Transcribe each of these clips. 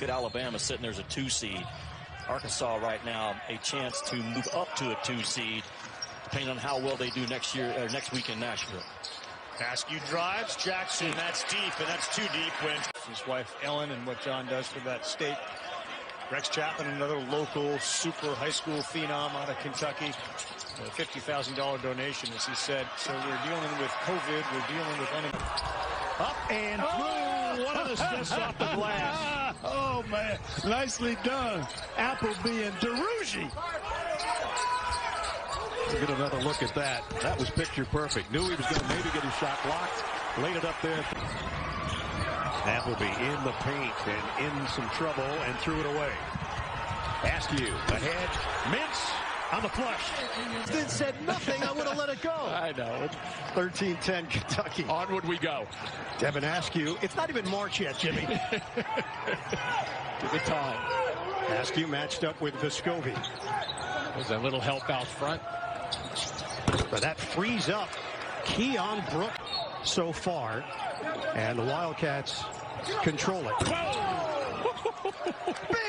At Alabama sitting there as a 2 seed. Arkansas right now a chance to move up to a 2 seed, depending on how well they do next week in Nashville. Askew drives, Jackson, that's deep, and that's too deep when his wife Ellen and what John does for that state. Rex Chapman, another local super high school phenom out of Kentucky. A $50,000 donation, as he said. So we're dealing with COVID, we're dealing with unemployment. Up and through, one of the assists off the glass. Oh, man, nicely done. Appleby and DeRougie. We'll get another look at that. That was picture perfect. Knew he was going to maybe get his shot blocked. Laid it up there. Appleby in the paint and in some trouble and threw it away. Askew ahead. Mintz on the flush. Then said nothing. I would have let it go. I know. 13-10 Kentucky. Onward we go. Devin Askew. It's not even March yet, Jimmy. Give it time. Askew matched up with Vescovi. There's a little help out front. But that frees up Keon Brook so far. And the Wildcats control it.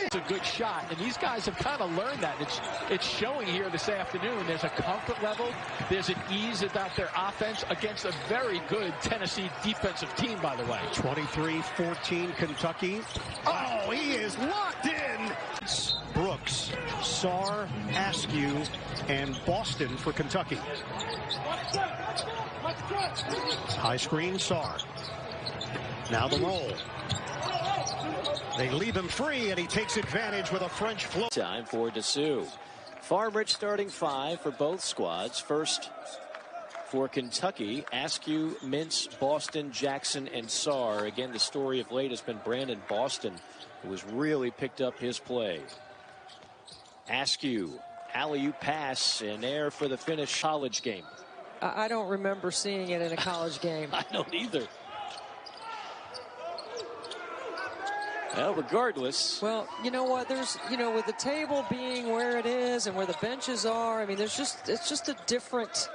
It's a good shot, and these guys have kind of learned that. It's showing here this afternoon. There's a comfort level. There's an ease about their offense against a very good Tennessee defensive team, by the way. 23-14 Kentucky. Oh, he is locked in. Brooks, Sarr, Askew, and Boston for Kentucky. High screen, Sarr. Now the roll. They leave him free, and he takes advantage with a French float. Time for Dessou. Farmridge starting 5 for both squads. First for Kentucky, Askew, Mintz, Boston, Jackson, and Sarr. Again, the story of late has been Brandon Boston, who has really picked up his play. Askew, alley-oop pass, and there for the finish. College game. I don't remember seeing it in a college game. I don't either. Well, regardless. Well, you know what? There's, with the table being where it is and where the benches are, I mean, it's just a different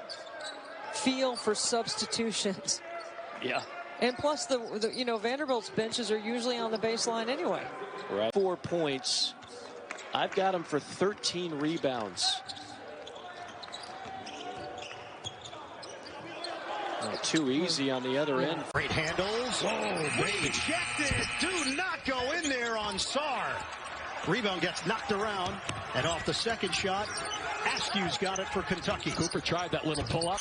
feel for substitutions. Yeah. And plus, Vanderbilt's benches are usually on the baseline anyway. Right. 4 points. I've got him for 13 rebounds. Too easy on the other end. Great handles. Whoa, rejected. Do not go in there on Sarr. Rebound gets knocked around. And off the second shot, Askew's got it for Kentucky. Cooper tried that little pull-up.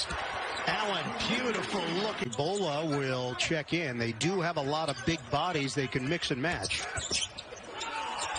Allen, beautiful looking. Bola will check in. They do have a lot of big bodies they can mix and match.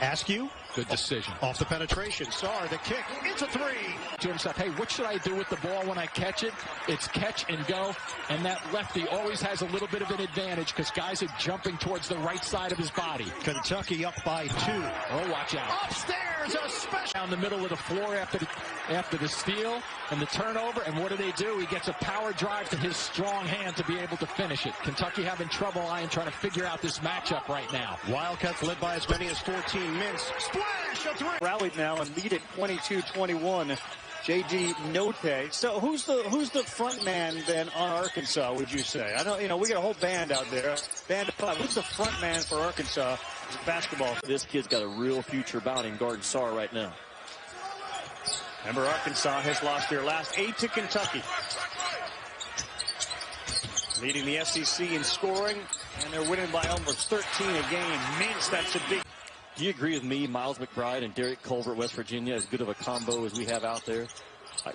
Askew. Good decision. Off the penetration. Sarr, the kick. It's a three. To himself, hey, what should I do with the ball when I catch it? It's catch and go. And that lefty always has a little bit of an advantage because guys are jumping towards the right side of his body. Kentucky up by 2. Oh, watch out. Upstairs, a special. Down the middle of the floor after the steal and the turnover. And what do? He gets a power drive to his strong hand to be able to finish it. Kentucky having trouble, I am trying to figure out this matchup right now. Wildcats led by as many as 14 minutes. Splash, a three. Rallied now and lead at 22-21. J.D. Note. So who's the front man then on Arkansas, would you say? I know, we got a whole band out there. Band of 5. Who's the front man for Arkansas basketball? This kid's got a real future about him guarding Sarr right now. Remember, Arkansas has lost their last 8 to Kentucky. Leading the SEC in scoring, and they're winning by almost 13 a game. Mintz, that's a big. Do you agree with me, Miles McBride and Derek Culver, West Virginia, as good of a combo as we have out there?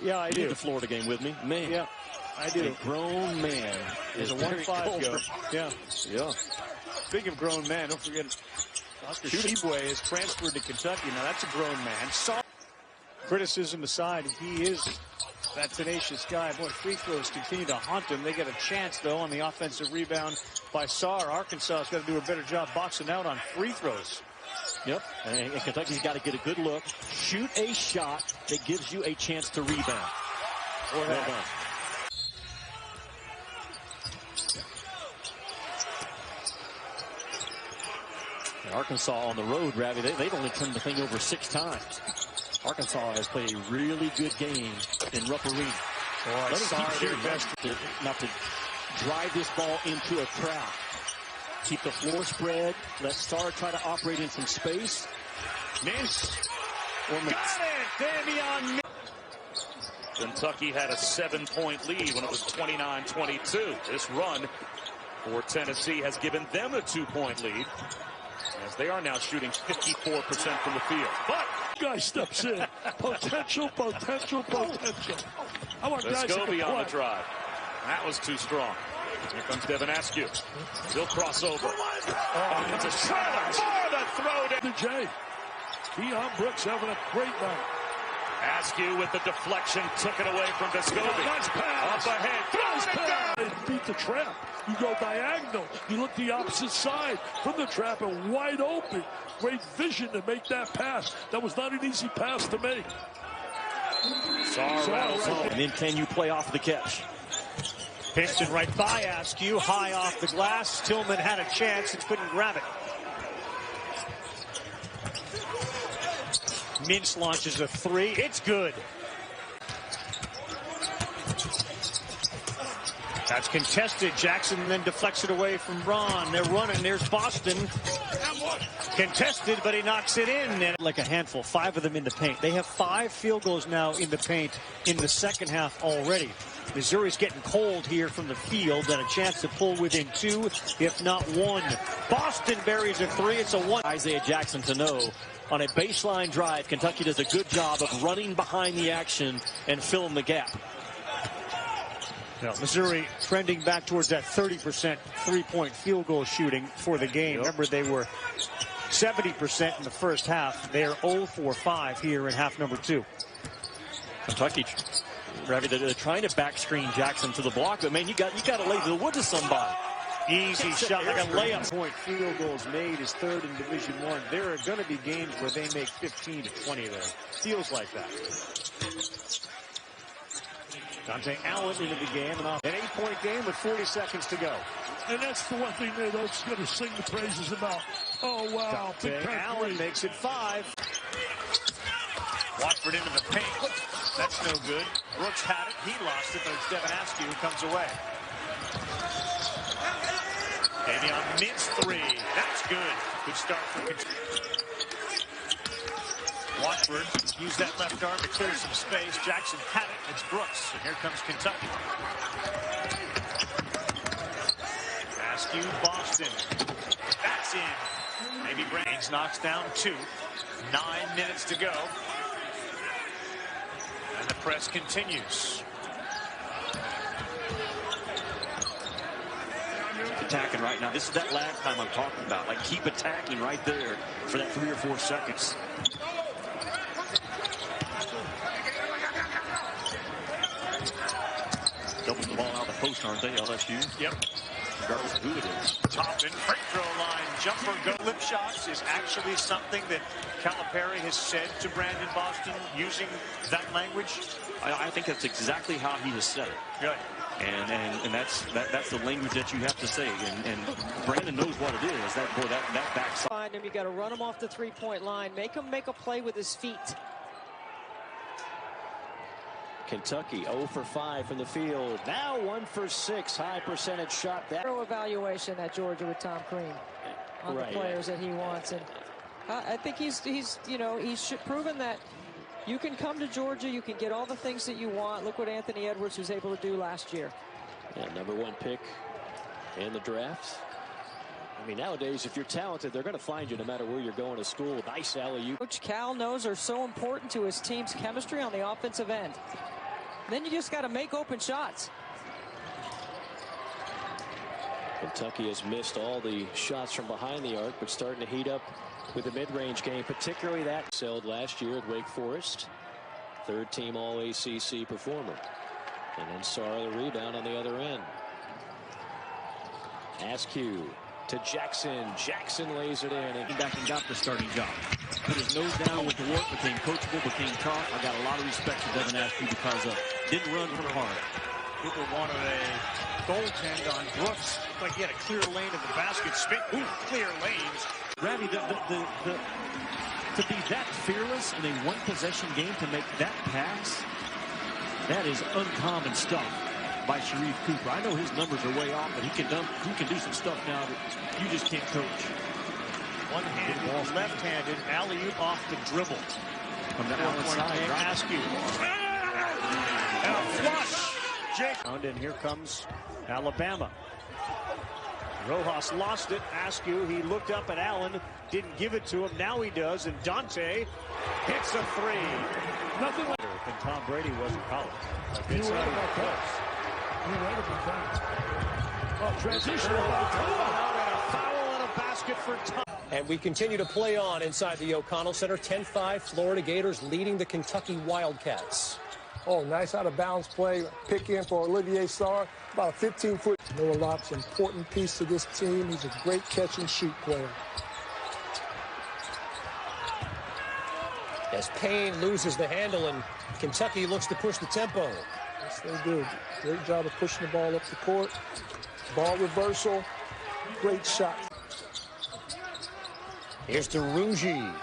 Yeah, I do. You did the Florida game with me. Man. Yeah, I do. A grown man is a 1-5 go. Yeah. Yeah. Speaking of grown man, don't forget Oscar Tshiebwe is transferred to Kentucky. Now that's a grown man. Sarr, criticism aside, he is that tenacious guy. Boy, free throws continue to haunt him. They get a chance, though, on the offensive rebound by Sarr. Arkansas has got to do a better job boxing out on free throws. Yep, and Kentucky's got to get a good look, shoot a shot that gives you a chance to rebound. Well done. And Arkansas on the road, Ravi, they've only turned the thing over 6 times. Arkansas has played a really good game in Rupp Arena. Let us keep their best not to drive this ball into a crowd. keep the floor spread. Let Sarr try to operate in some space. Miss. Got it! Davion. Kentucky had a 7-point lead when it was 29-22. This run for Tennessee has given them a 2-point lead, as they are now shooting 54% from the field. But guy steps in. Potential. I want guys let's go beyond the drive. That was too strong. Here comes Devin Askew. He'll cross over. Oh, it's a shot. Oh, the throw to Jay. Deion Brooks having a great night. Askew with the deflection, took it away from Vescovi. Nice pass. Up ahead, throws it down. Beat the trap. You go diagonal. You look the opposite side from the trap and wide open. Great vision to make that pass. That was not an easy pass to make. Sarr rattles home. And then can you play off the catch? Piston right by Askew, high off the glass. Tillman had a chance and couldn't grab it. Mintz launches a three. It's good. That's contested. Jackson then deflects it away from Braun. They're running. There's Boston. Contested, but he knocks it in. And like a handful. 5 of them in the paint. They have 5 field goals now in the paint in the second half already. Missouri's getting cold here from the field and a chance to pull within 2, if not 1. Boston buries a 3. It's a 1. Isaiah Jackson to know. On a baseline drive, Kentucky does a good job of running behind the action and filling the gap. Now, Missouri trending back towards that 30% three-point field goal shooting for the game. Remember, they were 70% in the first half. They're 0 for 5 here in half number 2. Kentucky, Ravi, they're trying to back screen Jackson to the block, but man, you got to lay the wood to somebody. Easy shot, like a layup. Point field goals made is 3rd in Division I. There are going to be games where they make 15 to 20 there. Feels like that. Dante Allen into the game, and off an 8-point game with 40 seconds to go. And that's the one thing they're just going to sing the praises about. Oh, wow. Dante Allen makes it 5. Watford into the paint. That's no good. Brooks had it. He lost it, but it's Devin Askew who comes away. Davion Mintz 3. That's good. Good start for Watford used that left arm to clear some space. Jackson had it. It's Brooks. And here comes Kentucky. Askew, Boston. That's in. Maybe Brains knocks down 2. 9 minutes to go. And the press continues. Attacking right now. This is that lag time I'm talking about. Like, keep attacking right there for that 3 or 4 seconds. Doubles the ball out of the post, aren't they, LSU? Yep. Regardless of who it is. Toppin, free throw line, jumper, go. Lip shots is actually something that Calipari has said to Brandon Boston using that language. I think that's exactly how he has said it. Good. And that's the language that you have to say. And Brandon knows what it is. That backside. Find him. You got to run him off the 3-point line. Make him make a play with his feet. Kentucky 0 for 5 from the field. Now 1 for 6. High percentage shot. That Thorough evaluation at Georgia with Tom Crean on the players that he wants. And I think he's proven that you can come to Georgia, you can get all the things that you want. Look what Anthony Edwards was able to do last year. Yeah, #1 pick in the draft. I mean, nowadays, if you're talented, they're going to find you no matter where you're going to school. Nice alley-oop. Coach Cal knows are so important to his team's chemistry on the offensive end. Then you just got to make open shots. Kentucky has missed all the shots from behind the arc, but starting to heat up with the mid-range game, particularly that excelled last year at Wake Forest. 3rd team All-ACC performer. And then Sarr the rebound on the other end. Askew to Jackson. Jackson lays it in. And Came back and got the starting job. Put his nose down with the work, became coachable, became tough. I got a lot of respect for Devin Askew because didn't run for hard. Cooper wanted a goaltend on Brooks. Looked like he had a clear lane to the basket. Clear lanes. Ravi, to be that fearless in a one-possession game, to make that pass, that is uncommon stuff. by Sharif Cooper. I know his numbers are way off, but he can do some stuff now that you just can't coach. One-handed, left-handed, alley-oop off the dribble. From the outside, Askew. And a flush. And here comes Alabama. Rojas lost it. Askew, he looked up at Allen, didn't give it to him. Now he does, and Dante hits a three. Nothing like and Tom Brady was in college. It's not even close. Transition out and a foul and a basket for Tom. And we continue to play on inside the O'Connell Center. 10-5, Florida Gators leading the Kentucky Wildcats. Oh, nice out-of-bounds play. Pick in for Olivier Sarr. About a 15-foot. Noah Lopp's an important piece to this team. He's a great catch-and-shoot player. As Payne loses the handle and Kentucky looks to push the tempo. Yes, they do. Great job of pushing the ball up the court. Ball reversal. Great shot. Here's to Rugy.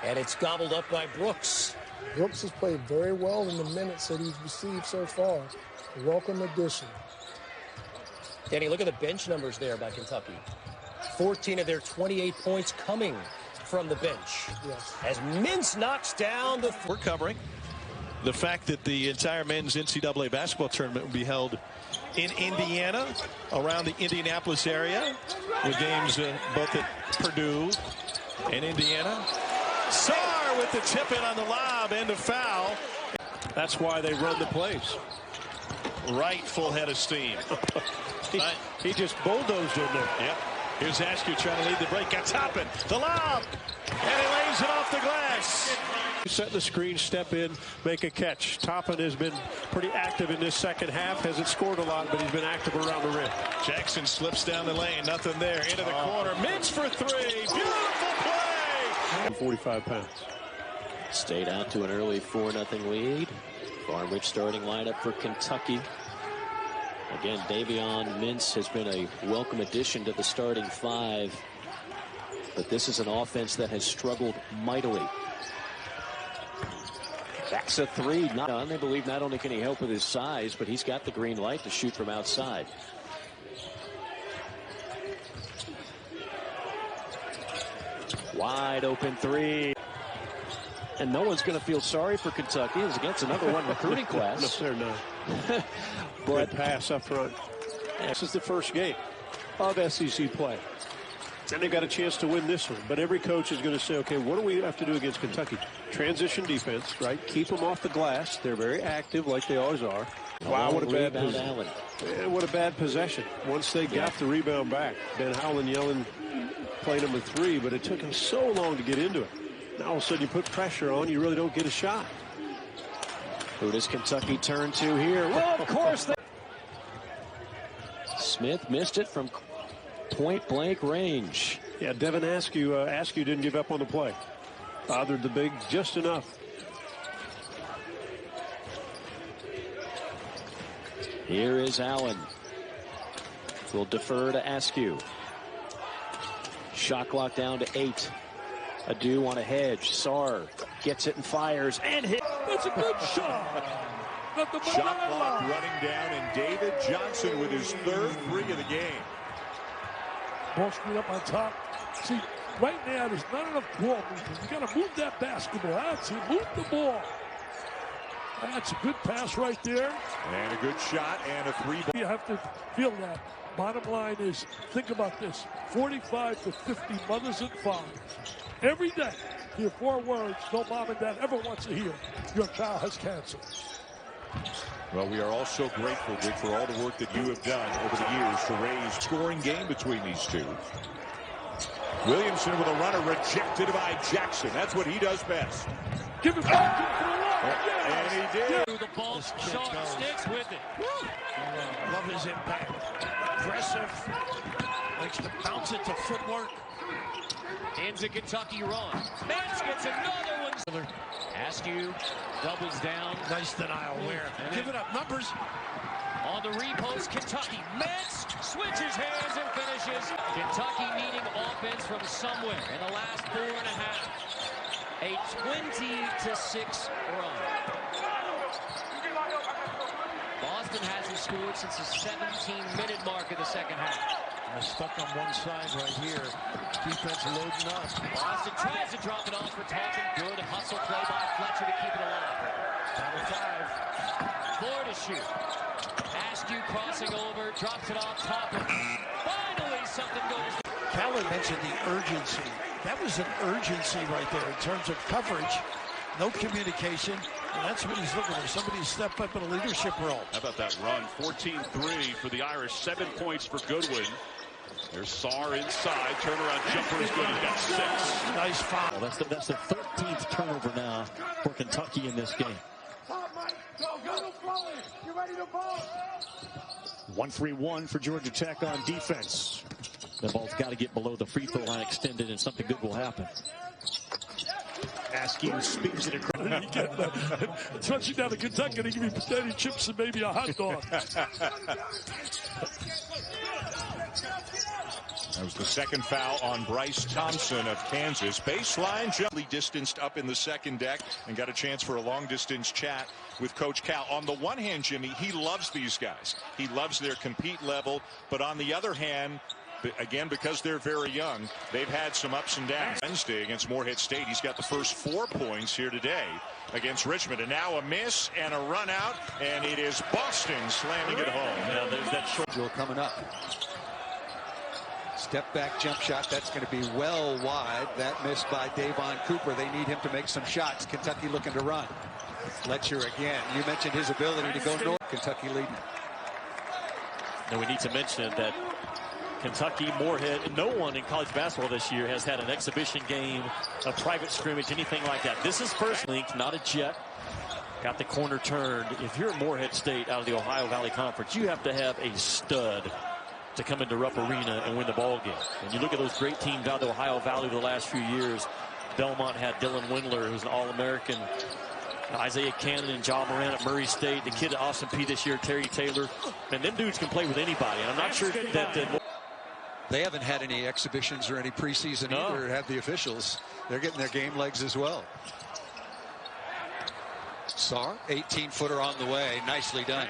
And it's gobbled up by Brooks. Brooks has played very well in the minutes that he's received so far. A welcome addition. Danny, look at the bench numbers there by Kentucky. 14 of their 28 points coming from the bench. Yes. As Mintz knocks down the... We're covering the fact that the entire men's NCAA basketball tournament will be held in Indiana, around the Indianapolis area, with games both at Purdue and Indiana. Sarr with the tip in on the lob and a foul. That's why they run the plays. Right full head of steam. He just bulldozed in there. Yep. Here's Askew trying to lead the break. Got Toppin. The lob. And he lays it off the glass. Set the screen, step in, make a catch. Toppin has been pretty active in this second half. Hasn't scored a lot, but he's been active around the rim. Jackson slips down the lane. Nothing there. Into the corner. Mintz for three. Beautiful play. 45 pounds. Stayed out to an early 4-0 lead. Farmridge starting lineup for Kentucky. Again, Davion Mintz has been a welcome addition to the starting five. But this is an offense that has struggled mightily. Backs a three. They believe not only can he help with his size, but he's got the green light to shoot from outside. Wide open three. And no one's going to feel sorry for Kentucky. It's against another one recruiting class. No, they're not. Good pass up front. This is the first game of SEC play. And they got a chance to win this one. But every coach is going to say, okay, what do we have to do against Kentucky? Transition defense, right? Keep them off the glass. They're very active like they always are. Wow, what a bad possession. What a bad possession. Once they got the rebound back, Ben Howland yelling play number 3, but it took him so long to get into it. Now all of a sudden you put pressure on, you really don't get a shot. Who does Kentucky turn to here? Well, of course. Smith missed it from point-blank range. Yeah, Devin Askew didn't give up on the play. Bothered the big just enough. Here is Allen. We'll defer to Askew. Shot clock down to 8. Adu on a hedge. Sarr gets it and fires and hit. That's a good shot. Shot clock running down, and David Johnson with his third free of the game. Ball screen up on top. See, right now there's not enough ball movement. You got to move that basketball. That's it. Move the ball. That's a good pass right there. And a good shot and a three. You have to feel that. Bottom line is, think about this. 45 to 50 mothers and fathers. Every day, hear 4 words no mom and dad ever wants to hear. Your child has cancer. Well, we are all so grateful, Dick, for all the work that you have done over the years to raise scoring game between these two. Williamson with a runner rejected by Jackson. That's what he does best. Give it back. And he did. The ball short, sticks with it. Love his impact. Aggressive. Likes to bounce it to footwork. Into Kentucky run. Mintz gets another one. Askew doubles down. Nice denial. Where? Give it up. Numbers. On the repost, Kentucky. Mintz switches hands and finishes. Kentucky needing offense from somewhere in the last 4.5. A 20-6 run. Boston Boston hasn't scored since the 17-minute mark of the second half. They're stuck on one side right here. Defense loading up. Boston tries to drop it off for Taunton. Good hustle play by Fletcher to keep it alive. Down to 5. Floor to shoot. Askew crossing over, drops it off top. Finally, something goes. Callan mentioned the urgency. That was an urgency right there in terms of coverage. No communication, and that's what he's looking for. Somebody step up in a leadership role. How about that run? 14-3 for the Irish. 7 points for Goodwin. There's Sarr inside. Turnaround jumper is good. He got 6. Nice foul. Well, that's the 13th turnover now for Kentucky in this game. 1-3-1 for Georgia Tech on defense. The ball's got to get below the free throw line extended, and something good will happen. Askew spins it across. Touching down to Kentucky, they give you potato chips and maybe a hot dog. That was the second foul on Bryce Thompson of Kansas. Baseline gently distanced up in the second deck and got a chance for a long-distance chat with Coach Cal. On the one hand, Jimmy, he loves these guys. He loves their compete level. But on the other hand, again, because they're very young, they've had some ups and downs. Wednesday against Morehead State, he's got the first 4 points here today against Richmond. And now a miss and a run out, and it is Boston slamming it home. Now there's that short drill coming up. Step back jump shot. That's going to be well wide. That missed by Davon Cooper. They need him to make some shots. Kentucky looking to run. Fletcher again. You mentioned his ability to go north. Kentucky leading. And we need to mention that Kentucky, Morehead, no one in college basketball this year has had an exhibition game, a private scrimmage, anything like that. This is first link, not a jet. Got the corner turned. If you're Morehead State out of the Ohio Valley Conference, you have to have a stud to come into Rupp Arena and win the ball game. And you look at those great teams out of the Ohio Valley the last few years. Belmont had Dylan Windler, who's an All-American. Isaiah Cannon and John Moran at Murray State. The kid at Austin Peay this year, Terry Taylor. And them dudes can play with anybody. And I'm not sure that they haven't had any exhibitions or any preseason either, have the officials. They're getting their game legs as well. Sarr, 18-footer on the way. Nicely done.